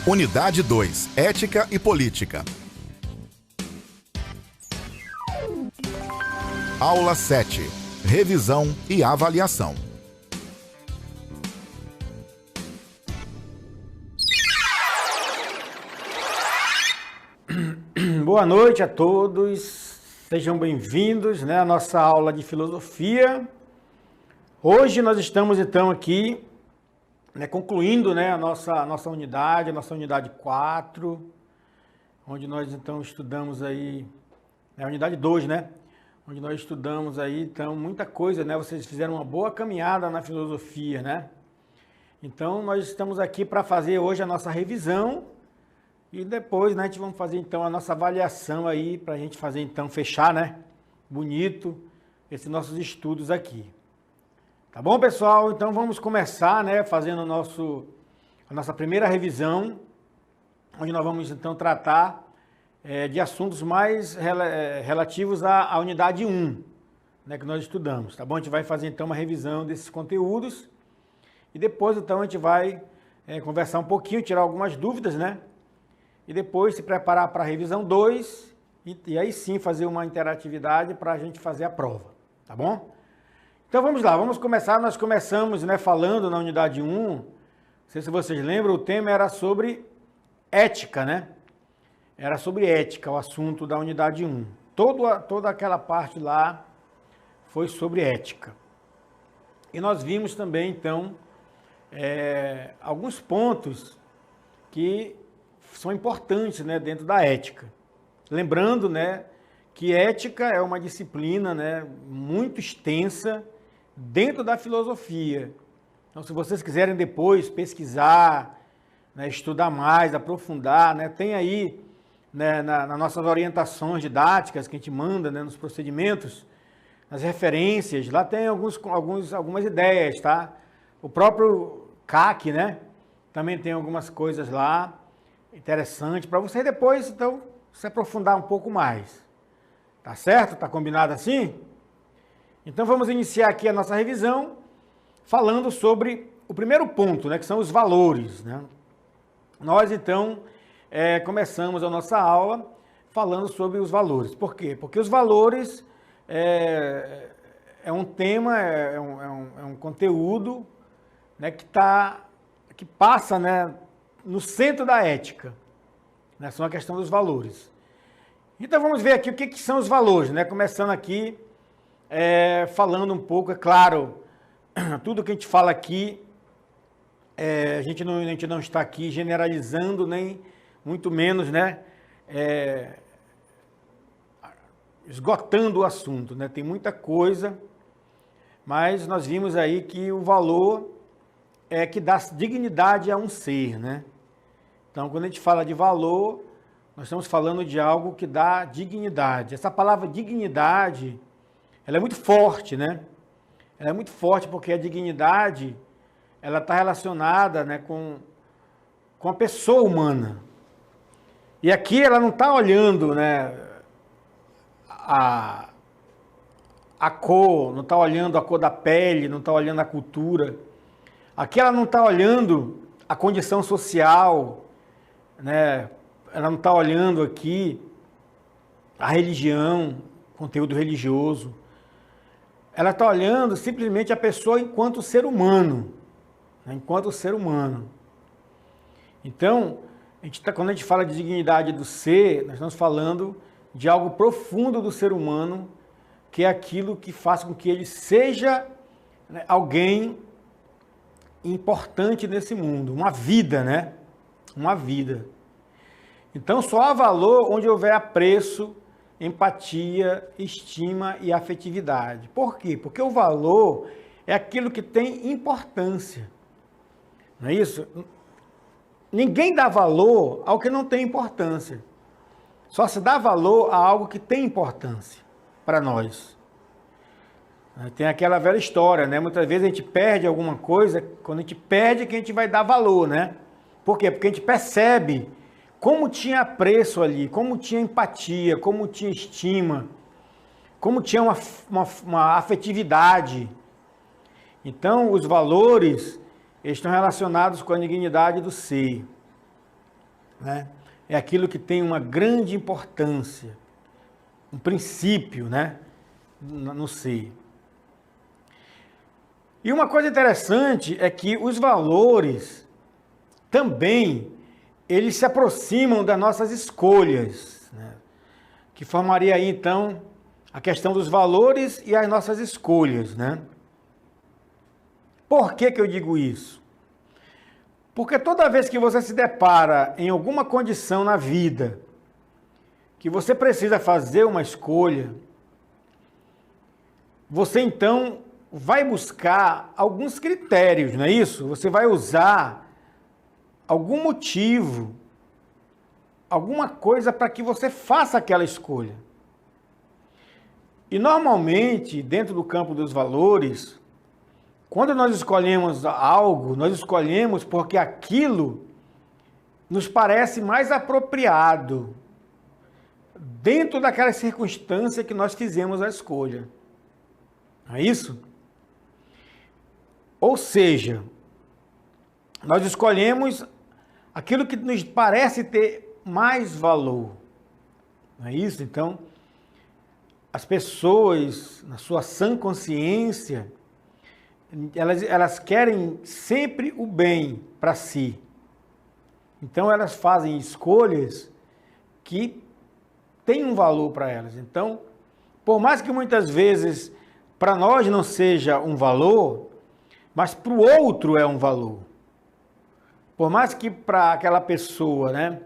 Unidade 2, Ética e Política. Aula 7, Revisão e Avaliação. Boa noite a todos, sejam bem-vindos, à nossa aula de filosofia. Hoje nós estamos então aqui, concluindo a nossa unidade 4, onde nós então estudamos aí, a unidade 2, onde nós estudamos aí então muita coisa, vocês fizeram uma boa caminhada na filosofia, Então nós estamos aqui para fazer hoje a nossa revisão. E depois, a gente vamos fazer então a nossa avaliação aí, para a gente fazer então, fechar, bonito, esses nossos estudos aqui. Tá bom, pessoal? Então vamos começar, fazendo a nossa primeira revisão, onde nós vamos então tratar de assuntos mais relativos à unidade 1, que nós estudamos, tá bom? A gente vai fazer então uma revisão desses conteúdos e depois então a gente vai conversar um pouquinho, tirar algumas dúvidas, E depois se preparar para a revisão 2 e aí sim fazer uma interatividade para a gente fazer a prova, tá bom? Então vamos lá, vamos começar. Nós começamos falando na unidade 1, não sei se vocês lembram, o tema era sobre ética, Era sobre ética, o assunto da unidade 1. Toda aquela parte lá foi sobre ética. E nós vimos também, então, alguns pontos que são importantes dentro da ética. Lembrando que ética é uma disciplina muito extensa dentro da filosofia. Então, se vocês quiserem depois pesquisar, estudar mais, aprofundar, tem aí nas nossas orientações didáticas que a gente manda nos procedimentos, nas referências, lá tem algumas ideias, tá? O próprio CAC, também tem algumas coisas lá, interessante para você depois, então, se aprofundar um pouco mais. Tá certo? Tá combinado assim? Então, vamos iniciar aqui a nossa revisão falando sobre o primeiro ponto, que são os valores, Nós, então, começamos a nossa aula falando sobre os valores. Por quê? Porque os valores é um tema, é um conteúdo que passa, no centro da ética, são a questão dos valores. Então vamos ver aqui o que são os valores, começando aqui, falando um pouco, é claro, tudo que a gente fala aqui, a gente não está aqui generalizando, nem muito menos, esgotando o assunto, tem muita coisa, mas nós vimos aí que o valor é que dá dignidade a um ser, Então, quando a gente fala de valor, nós estamos falando de algo que dá dignidade. Essa palavra dignidade, ela é muito forte, Ela é muito forte porque a dignidade, ela está relacionada, com a pessoa humana. E aqui ela não está olhando, a cor, não está olhando a cor da pele, não está olhando a cultura. Aqui ela não está olhando a condição social, Ela não está olhando aqui a religião, conteúdo religioso. Ela está olhando simplesmente a pessoa enquanto ser humano, enquanto ser humano. Então, quando a gente fala de dignidade do ser, nós estamos falando de algo profundo do ser humano, que é aquilo que faz com que ele seja alguém importante nesse mundo, uma vida, Uma vida. Então, só há valor onde houver apreço, empatia, estima e afetividade. Por quê? Porque o valor é aquilo que tem importância. Não é isso? Ninguém dá valor ao que não tem importância. Só se dá valor a algo que tem importância para nós. Tem aquela velha história, Muitas vezes a gente perde alguma coisa, quando a gente perde que a gente vai dar valor, Por quê? Porque a gente percebe como tinha apreço ali, como tinha empatia, como tinha estima, como tinha uma afetividade. Então, os valores estão relacionados com a dignidade do ser. né, é aquilo que tem uma grande importância, um princípio, né, no ser. E uma coisa interessante é que os valores também, eles se aproximam das nossas escolhas, né, que formaria aí então a questão dos valores e as nossas escolhas, né? Por que que eu digo isso? Porque toda vez que você se depara em alguma condição na vida, que você precisa fazer uma escolha, você então vai buscar alguns critérios, não é isso? Você vai usar algum motivo, alguma coisa para que você faça aquela escolha. E normalmente, dentro do campo dos valores, quando nós escolhemos algo, nós escolhemos porque aquilo nos parece mais apropriado dentro daquela circunstância que nós fizemos a escolha. Não é isso? Ou seja, nós escolhemos aquilo que nos parece ter mais valor. Não é isso? Então, as pessoas, na sua sã consciência, elas querem sempre o bem para si. Então, elas fazem escolhas que têm um valor para elas. Então, por mais que muitas vezes para nós não seja um valor, mas para o outro é um valor. Por mais que para aquela pessoa, né,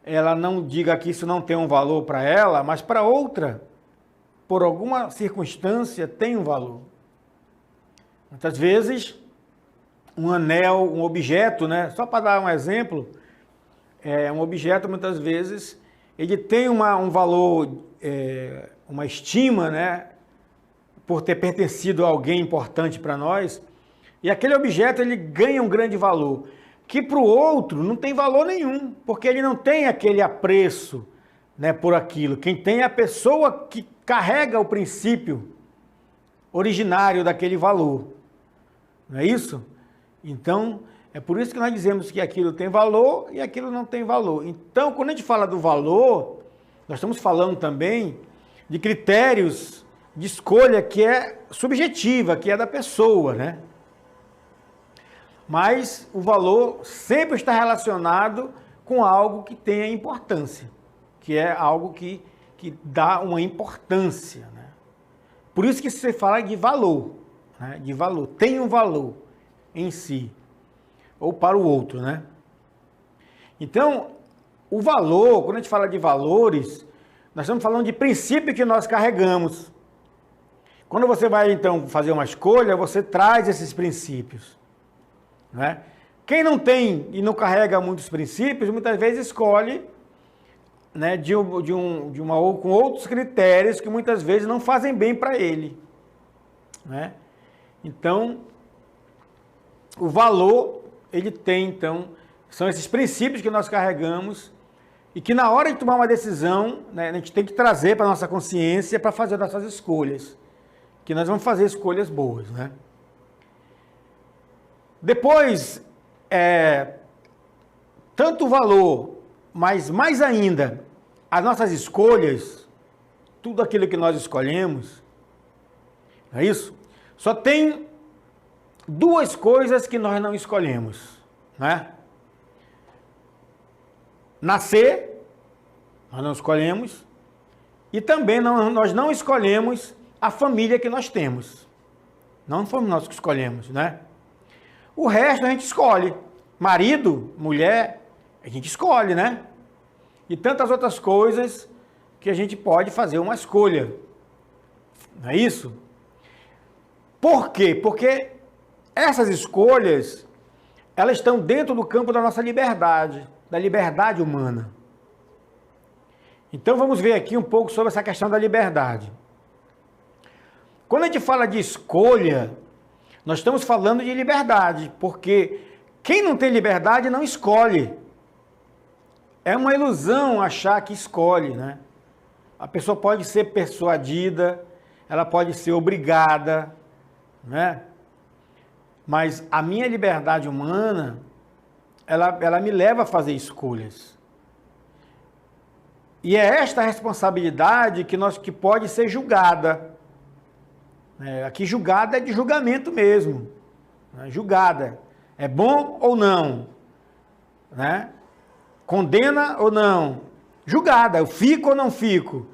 ela não diga que isso não tem um valor para ela, mas para outra, por alguma circunstância, tem um valor. Muitas vezes, um anel, um objeto, né? Só para dar um exemplo, um objeto, muitas vezes, ele tem um valor, uma estima, né? Por ter pertencido a alguém importante para nós, e aquele objeto ele ganha um grande valor, que para o outro não tem valor nenhum, porque ele não tem aquele apreço, né, por aquilo. Quem tem é a pessoa que carrega o princípio originário daquele valor. Não é isso? Então, é por isso que nós dizemos que aquilo tem valor e aquilo não tem valor. Então, quando a gente fala do valor, nós estamos falando também de critérios de escolha que é subjetiva, que é da pessoa, né? Mas o valor sempre está relacionado com algo que tenha importância, que é algo que dá uma importância, né? Por isso que se fala de valor, né? De valor, tem um valor em si, ou para o outro, né? Então, o valor, quando a gente fala de valores, nós estamos falando de princípio que nós carregamos. Quando você vai, então, fazer uma escolha, você traz esses princípios, né? Quem não tem e não carrega muitos princípios, muitas vezes escolhe, né, com outros critérios que muitas vezes não fazem bem para ele, né? Então, o valor, ele tem, então, são esses princípios que nós carregamos e que na hora de tomar uma decisão, né, a gente tem que trazer para a nossa consciência para fazer nossas escolhas, que nós vamos fazer escolhas boas, né? Depois, tanto o valor, mas mais ainda, as nossas escolhas, tudo aquilo que nós escolhemos, não é isso? Só tem duas coisas que nós não escolhemos, né? Nascer, nós não escolhemos, e também nós não escolhemos a família que nós temos. Não fomos nós que escolhemos, né? O resto a gente escolhe. Marido, mulher, a gente escolhe, né? E tantas outras coisas que a gente pode fazer uma escolha. Não é isso? Por quê? Porque essas escolhas, elas estão dentro do campo da nossa liberdade, da liberdade humana. Então vamos ver aqui um pouco sobre essa questão da liberdade. Quando a gente fala de escolha, nós estamos falando de liberdade, porque quem não tem liberdade não escolhe. É uma ilusão achar que escolhe, né? A pessoa pode ser persuadida, ela pode ser obrigada, né? Mas a minha liberdade humana, ela me leva a fazer escolhas. E é esta responsabilidade que pode ser julgada. Aqui julgada é de julgamento mesmo. Né? Julgada. É bom ou não? Né? Condena ou não? Julgada. Eu fico ou não fico?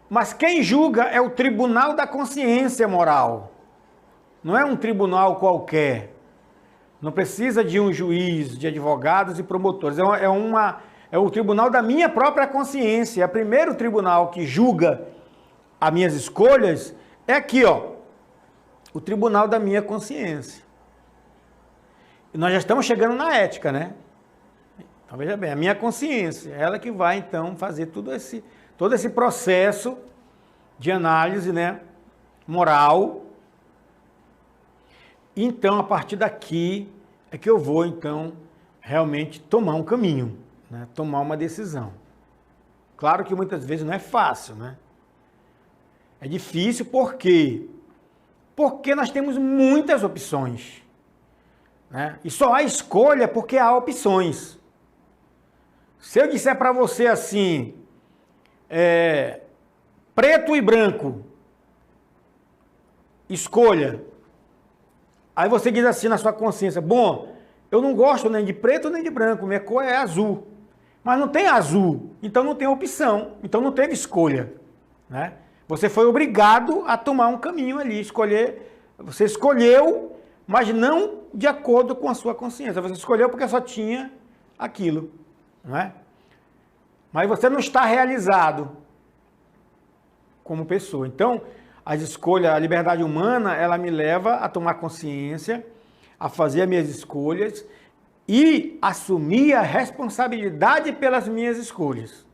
Mas quem julga é o tribunal da consciência moral. Não é um tribunal qualquer. Não precisa de um juiz, de advogados e promotores. É o tribunal da minha própria consciência. É o primeiro tribunal que julga as minhas escolhas. É aqui, ó. O tribunal da minha consciência. E nós já estamos chegando na ética, né? Então, veja bem, a minha consciência, ela que vai, então, fazer todo esse processo de análise, né, moral. Então, a partir daqui é que eu vou, então, realmente tomar um caminho, né, tomar uma decisão. Claro que muitas vezes não é fácil, né? É difícil por quê? Porque nós temos muitas opções, né? E só há escolha porque há opções. Se eu disser para você assim, preto e branco, escolha. Aí você diz assim na sua consciência, bom, eu não gosto nem de preto nem de branco, minha cor é azul. Mas não tem azul, então não tem opção, então não teve escolha, né? Você foi obrigado a tomar um caminho ali, escolher. Você escolheu, mas não de acordo com a sua consciência. Você escolheu porque só tinha aquilo, não é? Mas você não está realizado como pessoa. Então, as escolhas, a liberdade humana, ela me leva a tomar consciência, a fazer as minhas escolhas e assumir a responsabilidade pelas minhas escolhas.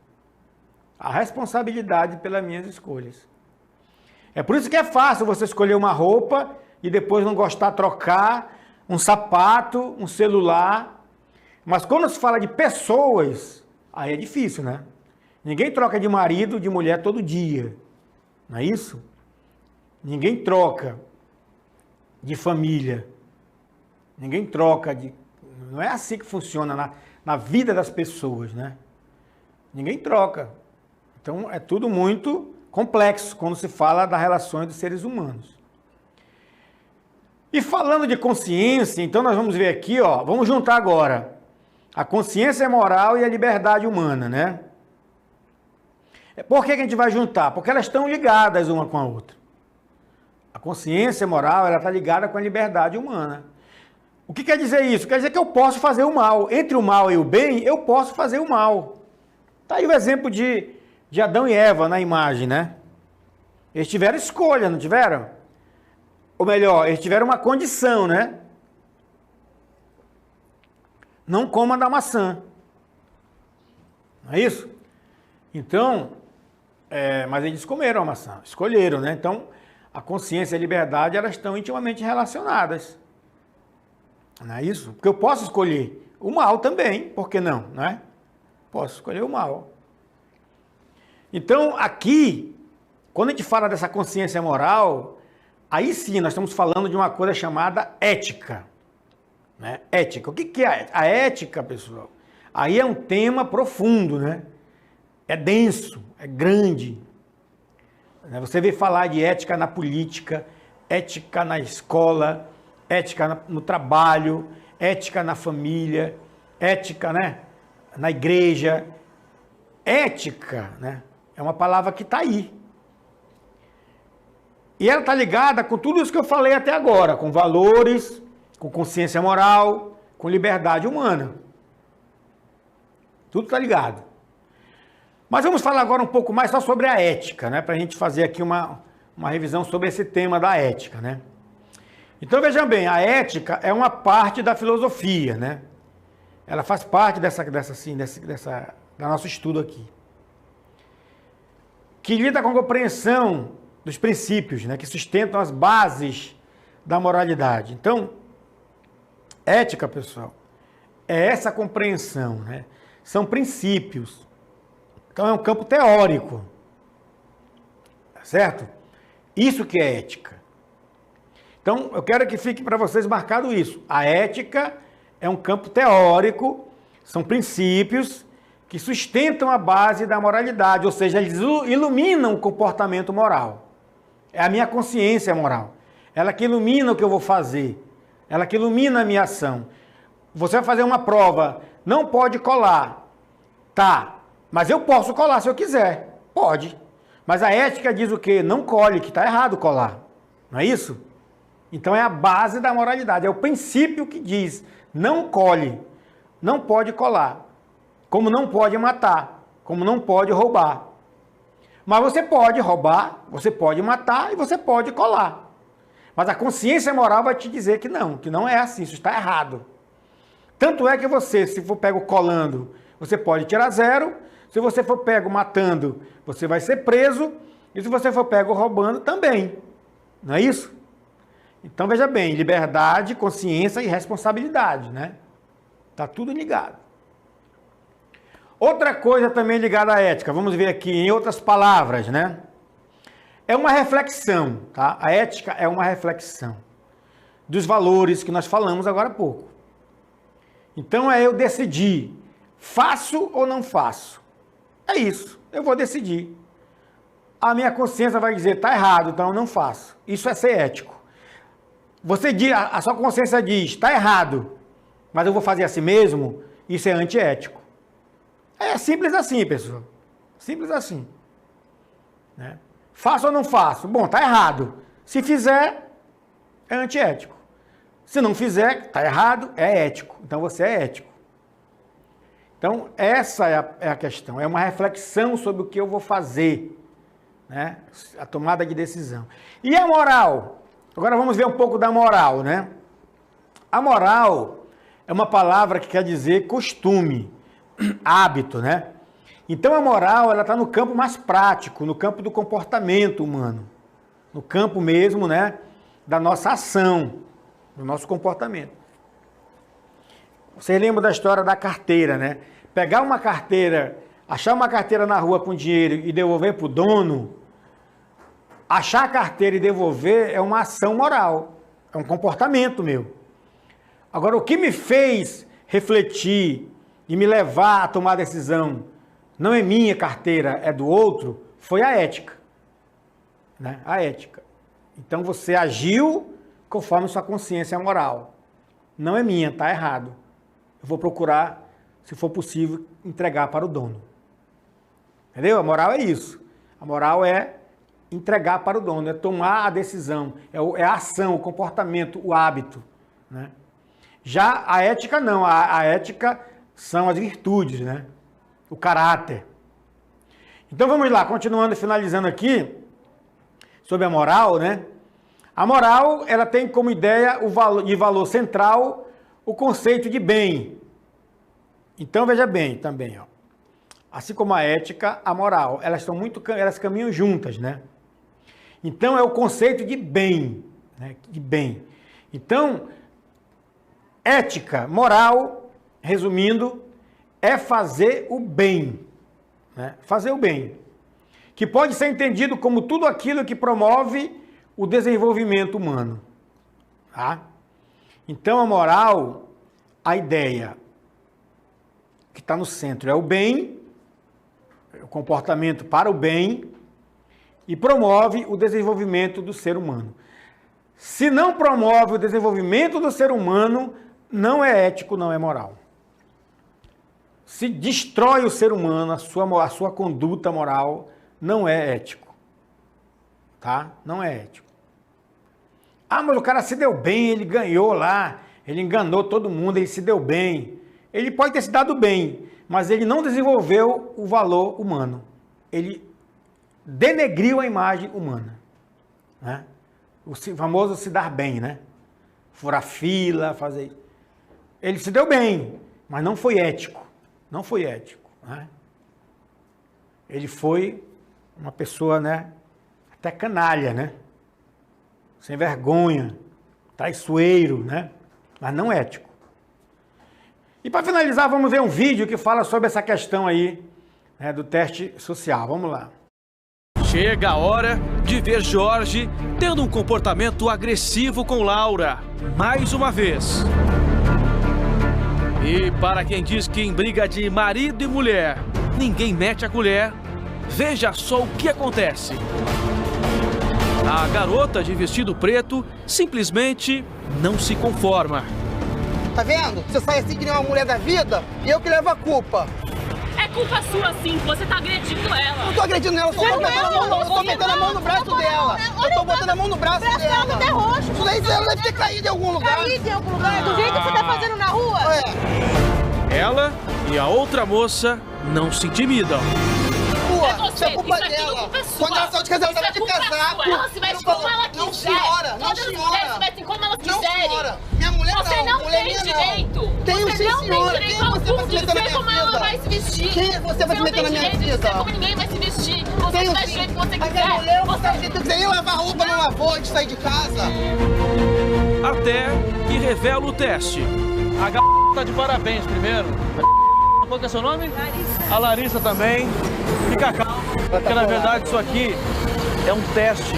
A responsabilidade pelas minhas escolhas. É por isso que é fácil você escolher uma roupa e depois não gostar, trocar um sapato, um celular. Mas quando se fala de pessoas, aí é difícil, né? Ninguém troca de marido, de mulher todo dia. Não é isso? Ninguém troca de família. Ninguém troca de... Não é assim que funciona na vida das pessoas, né? Ninguém troca. Então, é tudo muito complexo quando se fala das relações dos seres humanos. E falando de consciência, então nós vamos ver aqui, ó, vamos juntar agora a consciência moral e a liberdade humana, né? Por que a gente vai juntar? Porque elas estão ligadas uma com a outra. A consciência moral, ela está ligada com a liberdade humana. O que quer dizer isso? Quer dizer que eu posso fazer o mal. Entre o mal e o bem, eu posso fazer o mal. Está aí o exemplo de Adão e Eva na imagem, né? Eles tiveram escolha, não tiveram? Ou melhor, eles tiveram uma condição, né? Não coma da maçã. Não é isso? Então, mas eles comeram a maçã, escolheram, né? Então, a consciência e a liberdade, elas estão intimamente relacionadas. Não é isso? Porque eu posso escolher o mal também, por que não, não é? Posso escolher o mal. Então, aqui, quando a gente fala dessa consciência moral, aí sim nós estamos falando de uma coisa chamada ética. Né? Ética. O que é a ética? A ética, pessoal, aí é um tema profundo, né? É denso, é grande. Você vê falar de ética na política, ética na escola, ética no trabalho, ética na família, ética, né, na igreja. Ética, né, é uma palavra que está aí. E ela está ligada com tudo isso que eu falei até agora, com valores, com consciência moral, com liberdade humana. Tudo está ligado. Mas vamos falar agora um pouco mais só sobre a ética, né, para a gente fazer aqui uma revisão sobre esse tema da ética, né. Então, vejam bem, a ética é uma parte da filosofia, né? Ela faz parte do nosso estudo aqui. Que lida com a compreensão dos princípios, né? Que sustentam as bases da moralidade. Então, ética, pessoal, é essa compreensão, né? São princípios. Então, é um campo teórico. Certo? Isso que é ética. Então, eu quero que fique para vocês marcado isso. A ética é um campo teórico, são princípios que sustentam a base da moralidade, ou seja, eles iluminam o comportamento moral. É a minha consciência moral. Ela que ilumina o que eu vou fazer. Ela que ilumina a minha ação. Você vai fazer uma prova, não pode colar. Tá, mas eu posso colar se eu quiser. Pode. Mas a ética diz o quê? Não colhe, que está errado colar. Não é isso? Então é a base da moralidade, é o princípio que diz, não colhe, não pode colar. Como não pode matar, como não pode roubar. Mas você pode roubar, você pode matar e você pode colar. Mas a consciência moral vai te dizer que não é assim, isso está errado. Tanto é que você, se for pego colando, você pode tirar 0. Se você for pego matando, você vai ser preso. E se você for pego roubando, também. Não é isso? Então veja bem, liberdade, consciência e responsabilidade, né? Tá tudo ligado. Outra coisa também ligada à ética, vamos ver aqui em outras palavras, né? É uma reflexão, tá? A ética é uma reflexão dos valores que nós falamos agora há pouco. Então é eu decidir, faço ou não faço? É isso, eu vou decidir. A minha consciência vai dizer, tá errado, então eu não faço. Isso é ser ético. Você diz, a sua consciência diz, tá errado, mas eu vou fazer assim mesmo, isso é antiético. É simples assim, pessoal. Simples assim. Né? Faço ou não faço? Bom, tá errado. Se fizer, é antiético. Se não fizer, tá errado, é ético. Então você é ético. Então essa é a questão. É uma reflexão sobre o que eu vou fazer. Né? A tomada de decisão. E a moral? Agora vamos ver um pouco da moral, né? A moral é uma palavra que quer dizer costume, hábito, né? Então a moral, ela está no campo mais prático, no campo do comportamento humano, no campo mesmo, né, da nossa ação, do nosso comportamento. Vocês lembram da história da carteira, né? Pegar uma carteira, achar uma carteira na rua com dinheiro e devolver para o dono, achar a carteira e devolver é uma ação moral, é um comportamento meu. Agora, o que me fez refletir e me levar a tomar a decisão, não é minha carteira, é do outro, foi a ética. Né? A ética. Então você agiu conforme sua consciência moral. Não é minha, está errado. Eu vou procurar, se for possível, entregar para o dono. Entendeu? A moral é isso. A moral é entregar para o dono, é tomar a decisão, é a ação, o comportamento, o hábito. Né? Já a ética não, a ética são as virtudes, né? O caráter. Então vamos lá, continuando e finalizando aqui, sobre a moral, né? A moral, ela tem como ideia de valor central o conceito de bem. Então veja bem também, ó. Assim como a ética, a moral, elas caminham juntas, né? Então é o conceito de bem, né? De bem. Então, ética, moral, resumindo, é fazer o bem, né? Fazer o bem, que pode ser entendido como tudo aquilo que promove o desenvolvimento humano. Tá? Então a moral, a ideia que está no centro é o bem, o comportamento para o bem, e promove o desenvolvimento do ser humano. Se não promove o desenvolvimento do ser humano, não é ético, não é moral. Se destrói o ser humano, a sua conduta moral, não é ético. Tá? Não é ético. Ah, mas o cara se deu bem, ele ganhou lá, ele enganou todo mundo, ele se deu bem. Ele pode ter se dado bem, mas ele não desenvolveu o valor humano. Ele denegriu a imagem humana. Né? O famoso se dar bem, né? Furar fila, fazer isso. Ele se deu bem, mas não foi ético. Não foi ético. Né? Ele foi uma pessoa, né? Até canalha, né? Sem vergonha, traiçoeiro, né? Mas não ético. E para finalizar, vamos ver um vídeo que fala sobre essa questão aí, né, do teste social. Vamos lá. Chega a hora de ver Jorge tendo um comportamento agressivo com Laura, mais uma vez. E para quem diz que em briga de marido e mulher ninguém mete a colher, veja só o que acontece. A garota de vestido preto simplesmente não se conforma. Tá vendo? Você sai assim que nem uma mulher da vida e eu que levo a culpa. É culpa sua, sim, você tá agredindo ela. Não tô agredindo ela, eu tô metendo a mão no braço dela. Eu tô botando a mão no braço dela. Ela tá roxo. Isso daí ela deve ter caído em algum lugar. Caído em algum lugar? Do jeito que você tá fazendo na rua? Ela e a outra moça não se intimidam. Isso é culpa dela. Quando ela saiu de casa, ela tava de casaco. Ela se veste como ela quiser. Não, senhora, não, Todas as mulheres se vestem como elas não, quiserem. senhora. Minha mulher Você não mulher tem minha direito. não. Tenho Você sim, não senhora. tem Quem direito é você algum pra se de meter na dizer minha como ela vida? vai se vestir. Quem é você pra se meter na minha Você não tem direito de vida? dizer como ninguém vai se vestir. Você Tenho se veste do sim. jeito que você A minha quiser. mulher, você não quiser nem lavar roupa, não lavou de sair de casa. Até que revela o teste. A g... tá de parabéns primeiro. Qual que é seu nome? Larissa. A Larissa também. Fica calma, porque na verdade isso aqui é um teste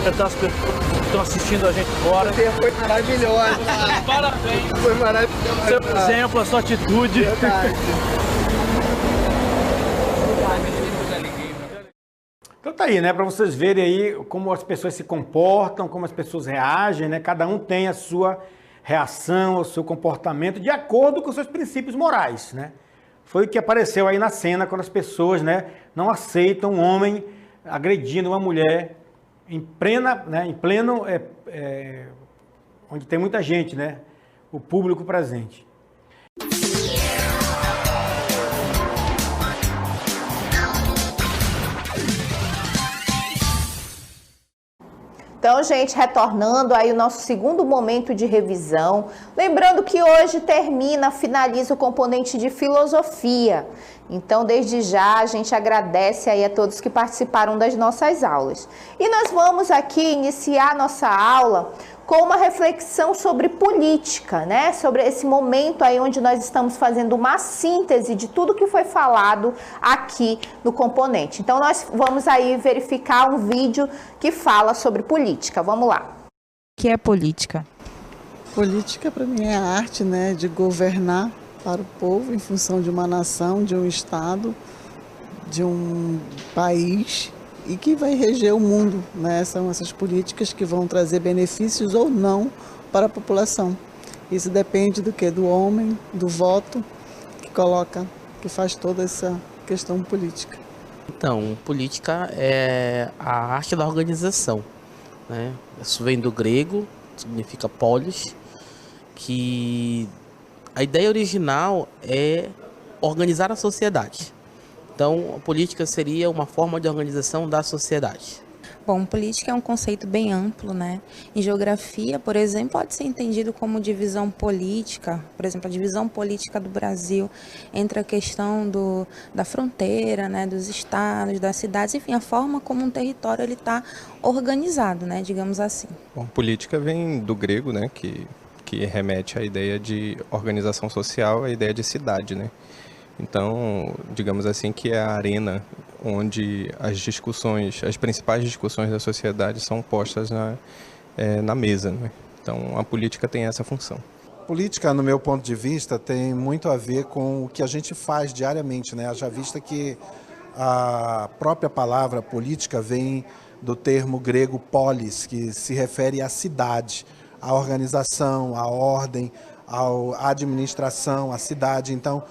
para as pessoas que estão assistindo a gente agora. Você foi maravilhosa. Parabéns. Foi maravilhoso. Seu exemplo, a sua atitude. Verdade. Então tá aí, né, para vocês verem aí como as pessoas se comportam, como as pessoas reagem, né? Cada um tem a sua reação, o seu comportamento de acordo com os seus princípios morais, né? Foi o que apareceu aí na cena quando as pessoas, né, não aceitam um homem agredindo uma mulher em pleno, onde tem muita gente, né, o público presente. Então, gente, retornando aí o nosso segundo momento de revisão, lembrando que hoje finaliza o componente de filosofia. Então, desde já, a gente agradece aí a todos que participaram das nossas aulas. E nós vamos aqui iniciar a nossa aula com uma reflexão sobre política, né? Sobre esse momento aí onde nós estamos fazendo uma síntese de tudo que foi falado aqui no componente. Então, nós vamos aí verificar um vídeo que fala sobre política. Vamos lá. O que é política? Política, para mim, é a arte, né, de governar para o povo em função de uma nação, de um estado, de um país e que vai reger o mundo, né? São essas políticas que vão trazer benefícios ou não para a população. Isso depende do quê? Do homem, do voto que faz toda essa questão política. Então, política é a arte da organização, né? Isso vem do grego, significa polis, que a ideia original é organizar a sociedade. Então, a política seria uma forma de organização da sociedade. Bom, política é um conceito bem amplo, né? Em geografia, por exemplo, pode ser entendido como divisão política, por exemplo, a divisão política do Brasil entre a questão da fronteira, né, dos estados, das cidades, enfim, a forma como um território ele está organizado, né, digamos assim. Bom, política vem do grego, né, que remete à ideia de organização social, à ideia de cidade, né? Então, digamos assim, que é a arena onde as principais discussões da sociedade são postas na mesa, né? Então, a política tem essa função. Política, no meu ponto de vista, tem muito a ver com o que a gente faz diariamente, né? Já vista que a própria palavra política vem do termo grego polis, que se refere à cidade, à organização, à ordem, à administração, à cidade. Então,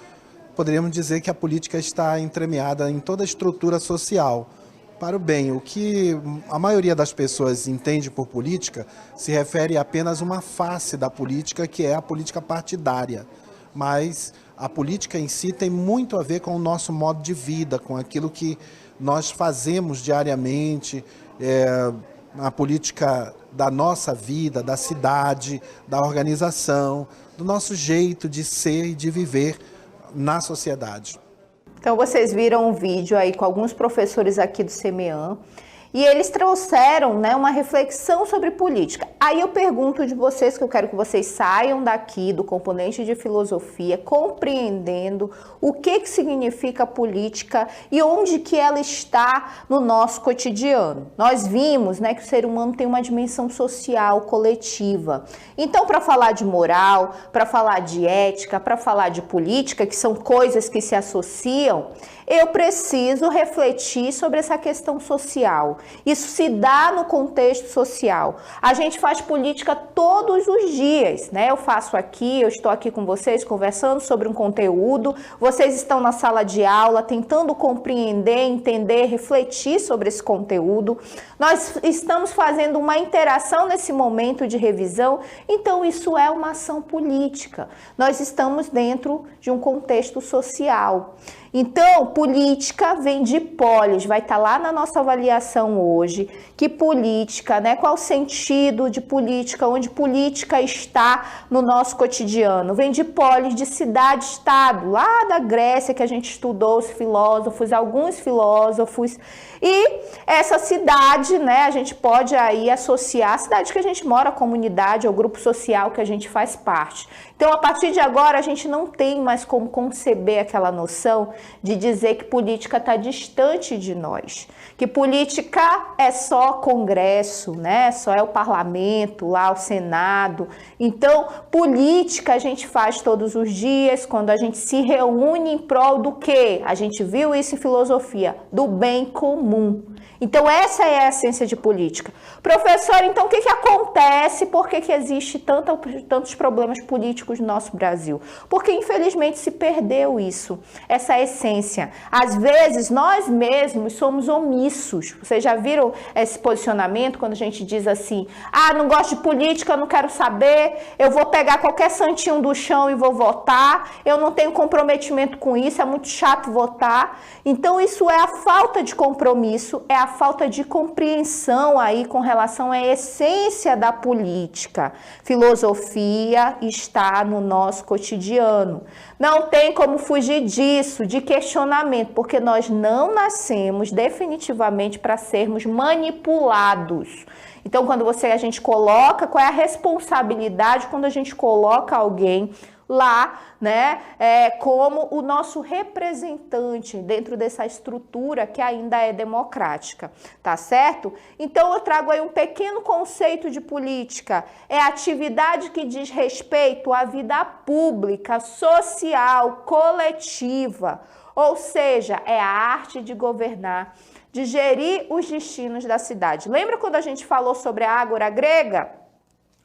poderíamos dizer que a política está entremeada em toda a estrutura social, para o bem. O que a maioria das pessoas entende por política se refere a apenas uma face da política, que é a política partidária. Mas a política em si tem muito a ver com o nosso modo de vida, com aquilo que nós fazemos diariamente, a política da nossa vida, da cidade, da organização, do nosso jeito de ser e de viver na sociedade. Então vocês viram um vídeo aí com alguns professores aqui do CMEAN e eles trouxeram, né, uma reflexão sobre política. Aí eu pergunto de vocês, que eu quero que vocês saiam daqui do componente de filosofia, compreendendo o que significa política e onde que ela está no nosso cotidiano. Nós vimos, né, que o ser humano tem uma dimensão social, coletiva. Então, para falar de moral, para falar de ética, para falar de política, que são coisas que se associam, eu preciso refletir sobre essa questão social. Isso se dá no contexto social. A gente faz política todos os dias, né? Eu faço aqui, eu estou aqui com vocês conversando sobre um conteúdo, vocês estão na sala de aula tentando compreender, entender, refletir sobre esse conteúdo. Nós estamos fazendo uma interação nesse momento de revisão, então isso é uma ação política. Nós estamos dentro de um contexto social. Então, política vem de polis, vai estar lá na nossa avaliação hoje, que política, né? Qual o sentido de política, onde política está no nosso cotidiano? Vem de polis, de cidade-estado, lá da Grécia, que a gente estudou os filósofos, alguns filósofos, e essa cidade, né, a gente pode aí associar a cidade que a gente mora, a comunidade, ao grupo social que a gente faz parte. Então, a partir de agora, a gente não tem mais como conceber aquela noção de dizer que política está distante de nós, que política é só Congresso, né? Só é o parlamento, lá o Senado. Então, política a gente faz todos os dias, quando a gente se reúne em prol do quê? A gente viu isso em filosofia, do bem comum. Então, essa é a essência de política. Professor, então, o que acontece? Por que existe tantos problemas políticos no nosso Brasil? Porque, infelizmente, se perdeu isso, essa essência. Às vezes, nós mesmos somos omissos. Vocês já viram esse posicionamento quando a gente diz assim, não gosto de política, não quero saber, eu vou pegar qualquer santinho do chão e vou votar, eu não tenho comprometimento com isso, é muito chato votar. Então, isso é a falta de compromisso, é a falta de compreensão aí com relação à essência da política. Filosofia está no nosso cotidiano. Não tem como fugir disso, de questionamento, porque nós não nascemos definitivamente para sermos manipulados. Então, quando a gente coloca, qual é a responsabilidade quando a gente coloca alguém lá, né, como o nosso representante dentro dessa estrutura que ainda é democrática, tá certo? Então eu trago aí um pequeno conceito de política, é a atividade que diz respeito à vida pública, social, coletiva, ou seja, é a arte de governar, de gerir os destinos da cidade. Lembra quando a gente falou sobre a ágora grega?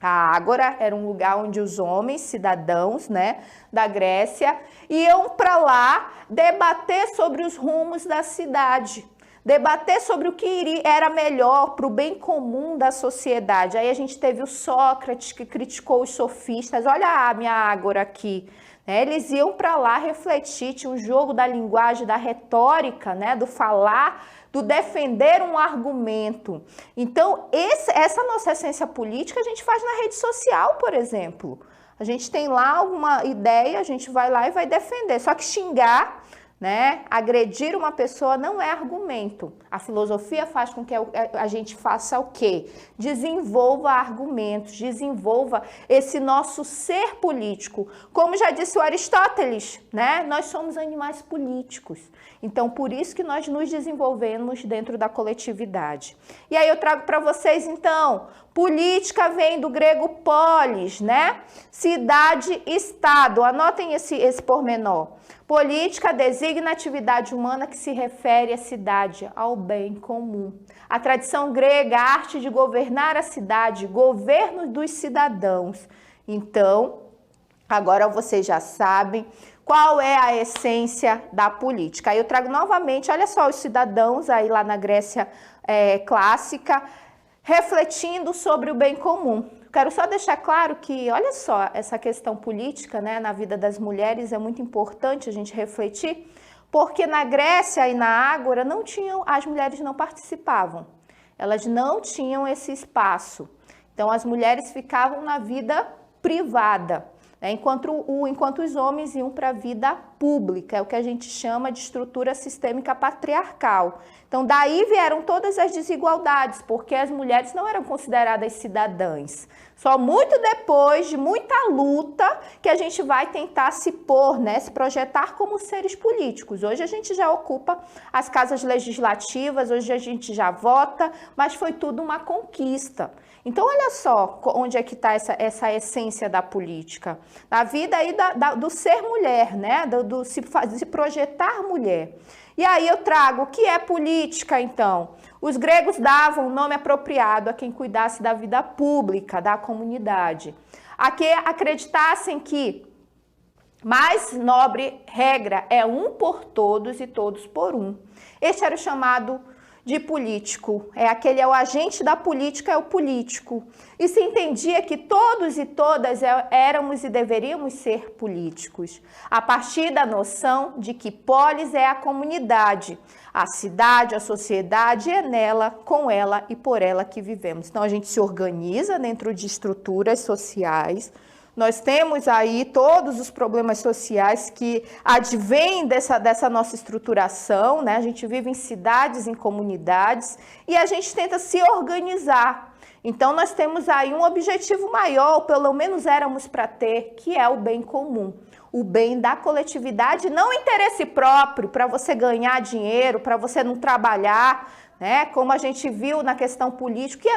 A ágora era um lugar onde os homens, cidadãos, né, da Grécia, iam para lá debater sobre os rumos da cidade, debater sobre o que era melhor para o bem comum da sociedade. Aí a gente teve o Sócrates, que criticou os sofistas. Olha a minha ágora aqui. Eles iam para lá refletir, tinha um jogo da linguagem, da retórica, né, do falar, do defender um argumento. Então, essa nossa essência política a gente faz na rede social, por exemplo. A gente tem lá alguma ideia, a gente vai lá e vai defender. Só que xingar, né, agredir uma pessoa não é argumento. A filosofia faz com que a gente faça o quê? Desenvolva argumentos, desenvolva esse nosso ser político. Como já disse o Aristóteles, né, nós somos animais políticos. Então, por isso que nós nos desenvolvemos dentro da coletividade. E aí eu trago para vocês, então, política vem do grego polis, né? Cidade, estado. Anotem esse pormenor. Política designa a atividade humana que se refere à cidade, ao bem comum. A tradição grega, a arte de governar a cidade, governo dos cidadãos. Então, agora vocês já sabem qual é a essência da política. Aí eu trago novamente, olha só, os cidadãos aí lá na Grécia clássica, refletindo sobre o bem comum. Quero só deixar claro que, olha só, essa questão política, né, na vida das mulheres é muito importante a gente refletir, porque na Grécia e na Ágora as mulheres não participavam, elas não tinham esse espaço. Então as mulheres ficavam na vida privada. né? Enquanto os homens iam para a vida pública, é o que a gente chama de estrutura sistêmica patriarcal. Então, daí vieram todas as desigualdades, porque as mulheres não eram consideradas cidadãs. Só muito depois de muita luta que a gente vai tentar se pôr, né, se projetar como seres políticos. Hoje a gente já ocupa as casas legislativas, hoje a gente já vota, mas foi tudo uma conquista. Então, olha só onde é que está essa essência da política. Na vida aí do ser mulher, né? Do se projetar mulher. E aí eu trago o que é política, então. Os gregos davam um nome apropriado a quem cuidasse da vida pública, da comunidade. A que acreditassem que mais nobre regra é um por todos e todos por um. Este era o chamado de político, é o agente da política, é o político. E se entendia que todos e todas éramos e deveríamos ser políticos, a partir da noção de que polis é a comunidade, a cidade, a sociedade, é nela, com ela e por ela que vivemos. Então a gente se organiza dentro de estruturas sociais. Nós temos aí todos os problemas sociais que advêm dessa nossa estruturação, né? A gente vive em cidades, em comunidades, e a gente tenta se organizar. Então, nós temos aí um objetivo maior, ou pelo menos éramos para ter, que é o bem comum. O bem da coletividade, não interesse próprio, para você ganhar dinheiro, para você não trabalhar, né? Como a gente viu na questão política,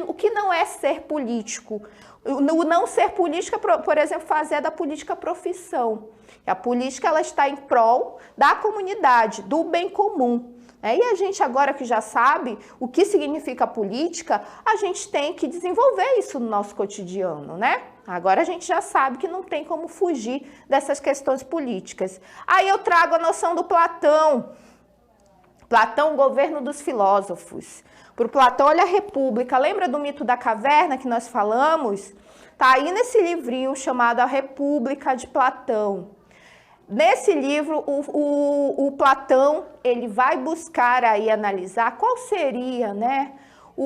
o que não é ser político? O não ser política, por exemplo, fazer da política profissão. A política ela está em prol da comunidade, do bem comum. E a gente agora que já sabe o que significa política, a gente tem que desenvolver isso no nosso cotidiano, né? Agora a gente já sabe que não tem como fugir dessas questões políticas. Aí eu trago a noção do Platão. Platão, o governo dos filósofos. Para o Platão, olha a República. Lembra do mito da caverna que nós falamos? Está aí nesse livrinho chamado A República de Platão. Nesse livro, o Platão ele vai buscar aí analisar qual seria, né,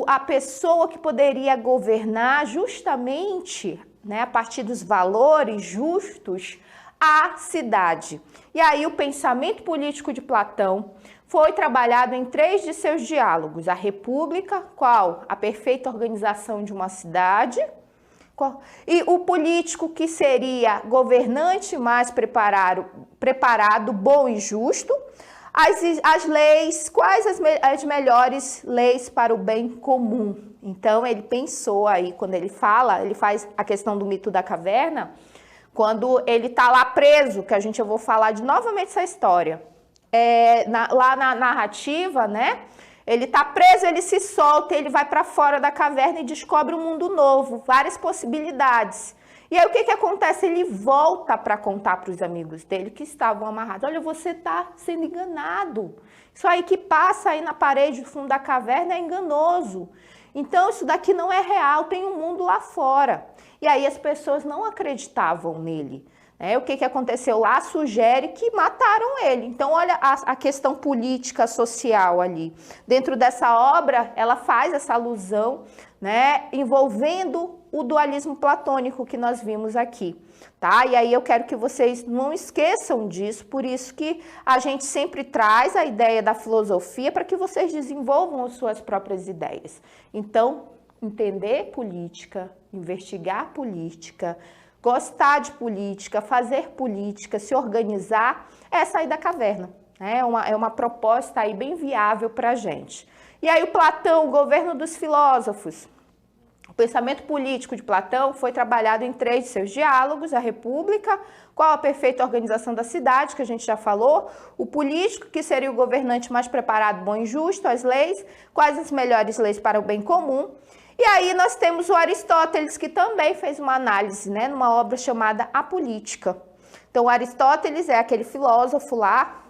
a pessoa que poderia governar justamente, né, a partir dos valores justos, a cidade. E aí o pensamento político de Platão foi trabalhado em 3 de seus diálogos. A República, qual? A perfeita organização de uma cidade. E o político, que seria governante mais preparado, bom e justo. As leis, quais as melhores leis para o bem comum? Então, ele pensou aí, quando ele faz a questão do mito da caverna, quando ele está lá preso, que eu vou falar novamente essa história. Lá na narrativa, né? Ele está preso, ele se solta, ele vai para fora da caverna e descobre um mundo novo, várias possibilidades. E aí o que acontece? Ele volta para contar para os amigos dele que estavam amarrados. Olha, você está sendo enganado. Isso aí que passa aí na parede do fundo da caverna é enganoso. Então isso daqui não é real, tem um mundo lá fora. E aí as pessoas não acreditavam nele. O que aconteceu lá sugere que mataram ele. Então, olha a questão política, social ali. Dentro dessa obra, ela faz essa alusão, né, envolvendo o dualismo platônico que nós vimos aqui. Tá? E aí eu quero que vocês não esqueçam disso, por isso que a gente sempre traz a ideia da filosofia para que vocês desenvolvam as suas próprias ideias. Então, entender política, investigar política, gostar de política, fazer política, se organizar, é sair da caverna. É uma proposta aí bem viável para a gente. E aí o Platão, o governo dos filósofos. O pensamento político de Platão foi trabalhado em 3 de seus diálogos: a República, qual a perfeita organização da cidade, que a gente já falou, o político, que seria o governante mais preparado, bom e justo, as leis, quais as melhores leis para o bem comum. E aí nós temos o Aristóteles, que também fez uma análise, né, numa obra chamada A Política. Então, o Aristóteles é aquele filósofo lá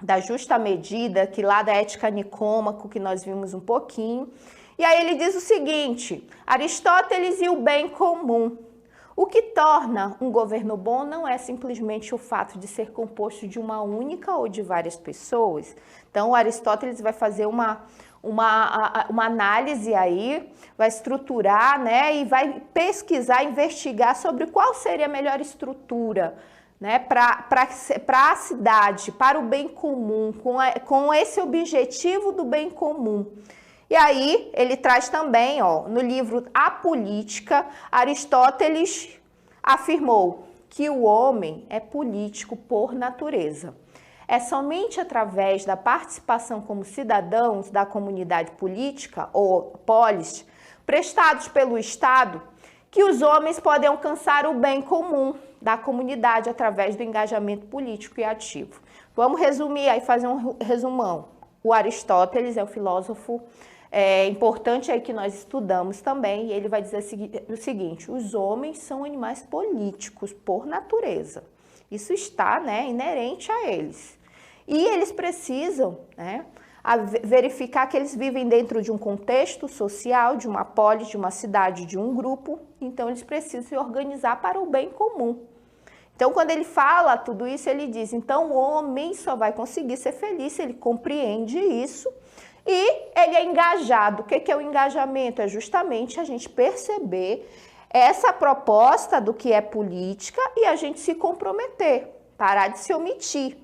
da justa medida, que lá da Ética Nicômaco, que nós vimos um pouquinho. E aí ele diz o seguinte: Aristóteles e o bem comum. O que torna um governo bom não é simplesmente o fato de ser composto de uma única ou de várias pessoas. Então, o Aristóteles vai fazer uma uma análise aí, vai estruturar, né, e vai pesquisar, investigar sobre qual seria a melhor estrutura, né, para a cidade, para o bem comum, com esse objetivo do bem comum. E aí ele traz também, ó, no livro A Política, Aristóteles afirmou que o homem é político por natureza. É somente através da participação como cidadãos da comunidade política, ou polis, prestados pelo Estado, que os homens podem alcançar o bem comum da comunidade através do engajamento político e ativo. Vamos resumir aí, fazer um resumão. O Aristóteles é o filósofo importante aí que nós estudamos também, e ele vai dizer o seguinte: os homens são animais políticos por natureza. Isso está, né, inerente a eles. E eles precisam, né, verificar que eles vivem dentro de um contexto social, de uma polis, de uma cidade, de um grupo, então eles precisam se organizar para o bem comum. Então, quando ele fala tudo isso, ele diz, então o homem só vai conseguir ser feliz se ele compreende isso e ele é engajado. O que é o engajamento? É justamente a gente perceber essa proposta do que é política e a gente se comprometer, parar de se omitir,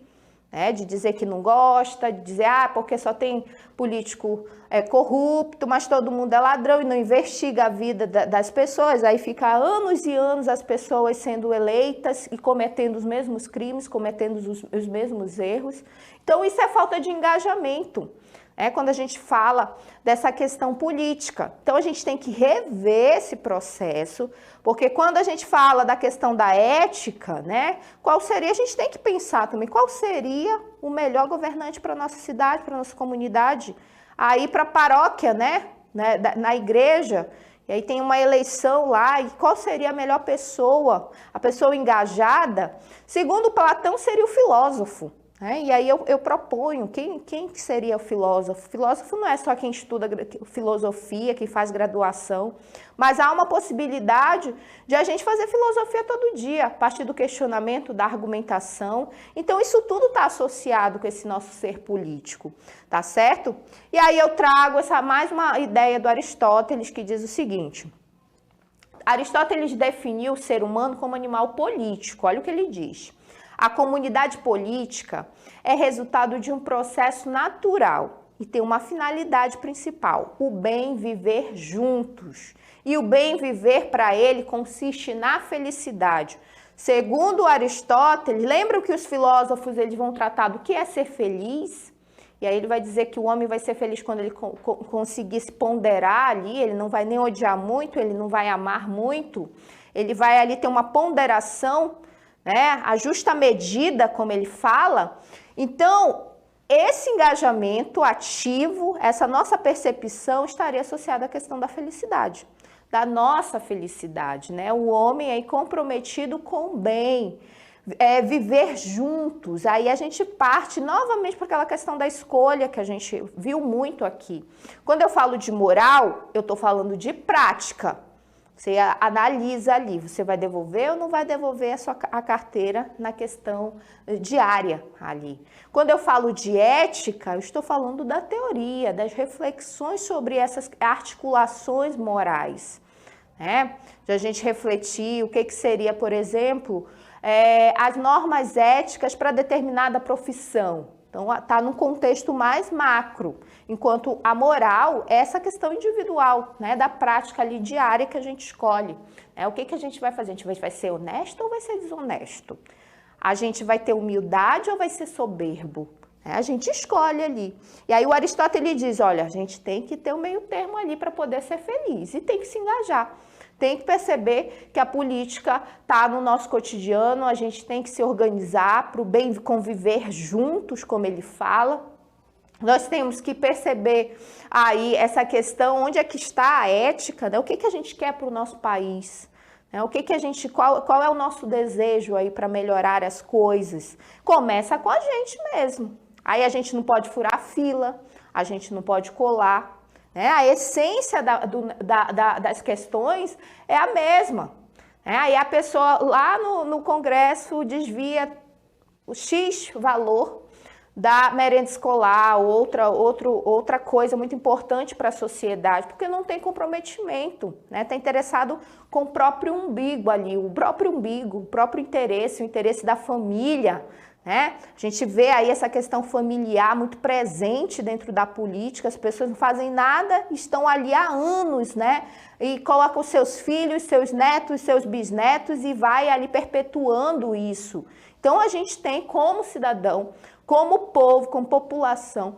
né? De dizer que não gosta, de dizer, porque só tem político corrupto, mas todo mundo é ladrão e não investiga a vida das pessoas. Aí fica anos e anos as pessoas sendo eleitas e cometendo os mesmos crimes, cometendo os mesmos erros. Então isso é falta de engajamento. Quando a gente fala dessa questão política. Então, a gente tem que rever esse processo, porque quando a gente fala da questão da ética, né, qual seria, a gente tem que pensar também, qual seria o melhor governante para a nossa cidade, para a nossa comunidade, aí para a paróquia, né, na igreja, e aí tem uma eleição lá, e qual seria a melhor pessoa, a pessoa engajada? Segundo Platão, seria o filósofo. E aí eu proponho, quem seria o filósofo? O filósofo não é só quem estuda filosofia, quem faz graduação, mas há uma possibilidade de a gente fazer filosofia todo dia, a partir do questionamento, da argumentação. Então isso tudo está associado com esse nosso ser político, tá certo? E aí eu trago mais uma ideia do Aristóteles que diz o seguinte: Aristóteles definiu o ser humano como animal político, olha o que ele diz. A comunidade política é resultado de um processo natural e tem uma finalidade principal, o bem viver juntos. E o bem viver para ele consiste na felicidade. Segundo Aristóteles, lembra que os filósofos eles vão tratar do que é ser feliz? E aí ele vai dizer que o homem vai ser feliz quando ele conseguir se ponderar ali, ele não vai nem odiar muito, ele não vai amar muito, ele vai ali ter uma ponderação, né, a justa medida, como ele fala. Então, esse engajamento ativo, essa nossa percepção estaria associada à questão da felicidade, da nossa felicidade, né? O homem aí comprometido com o bem, viver juntos. Aí a gente parte novamente para aquela questão da escolha que a gente viu muito aqui. Quando eu falo de moral, eu estou falando de prática. Você analisa ali, você vai devolver ou não vai devolver a carteira na questão diária ali. Quando eu falo de ética, eu estou falando da teoria, das reflexões sobre essas articulações morais, né? De a gente refletir o que seria, por exemplo, as normas éticas para determinada profissão. Então, está num contexto mais macro, enquanto a moral é essa questão individual, né, da prática ali diária que a gente escolhe. O que a gente vai fazer? A gente vai ser honesto ou vai ser desonesto? A gente vai ter humildade ou vai ser soberbo? A gente escolhe ali. E aí o Aristóteles diz, olha, a gente tem que ter um meio termo ali para poder ser feliz e tem que se engajar. Tem que perceber que a política está no nosso cotidiano, a gente tem que se organizar para o bem conviver juntos, como ele fala. Nós temos que perceber aí essa questão, onde é que está a ética, né? O que a gente quer para o nosso país, né? Qual é o nosso desejo aí para melhorar as coisas? Começa com a gente mesmo. Aí a gente não pode furar fila, a gente não pode colar. A essência das questões é a mesma. Aí a pessoa lá no Congresso desvia o X valor da merenda escolar, outra coisa muito importante para a sociedade, porque não tem comprometimento, né? Está interessado com o próprio umbigo ali, o próprio umbigo, o próprio interesse, o interesse da família, né? A gente vê aí essa questão familiar muito presente dentro da política, as pessoas não fazem nada, estão ali há anos, né? E colocam os seus filhos, seus netos, seus bisnetos e vai ali perpetuando isso. Então a gente tem como cidadão, como povo, como população,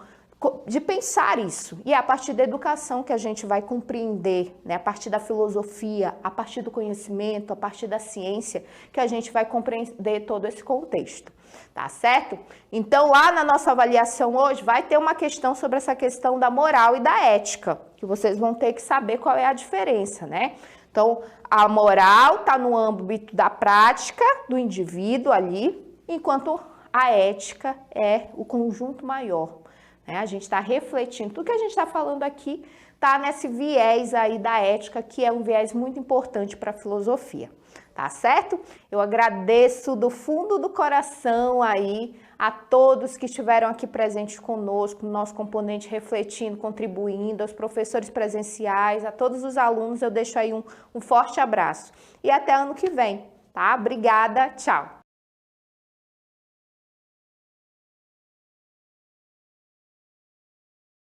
de pensar isso. E é a partir da educação que a gente vai compreender, né? A partir da filosofia, a partir do conhecimento, a partir da ciência, que a gente vai compreender todo esse contexto. Tá certo? Então, lá na nossa avaliação hoje, vai ter uma questão sobre essa questão da moral e da ética, que vocês vão ter que saber qual é a diferença, né? Então, a moral está no âmbito da prática do indivíduo ali, enquanto a ética é o conjunto maior, né? A gente está refletindo, tudo que a gente está falando aqui está nesse viés aí da ética, que é um viés muito importante para a filosofia. Tá certo? Eu agradeço do fundo do coração aí a todos que estiveram aqui presentes conosco, no nosso componente refletindo, contribuindo, aos professores presenciais, a todos os alunos, eu deixo aí um forte abraço. E até ano que vem, tá? Obrigada, tchau!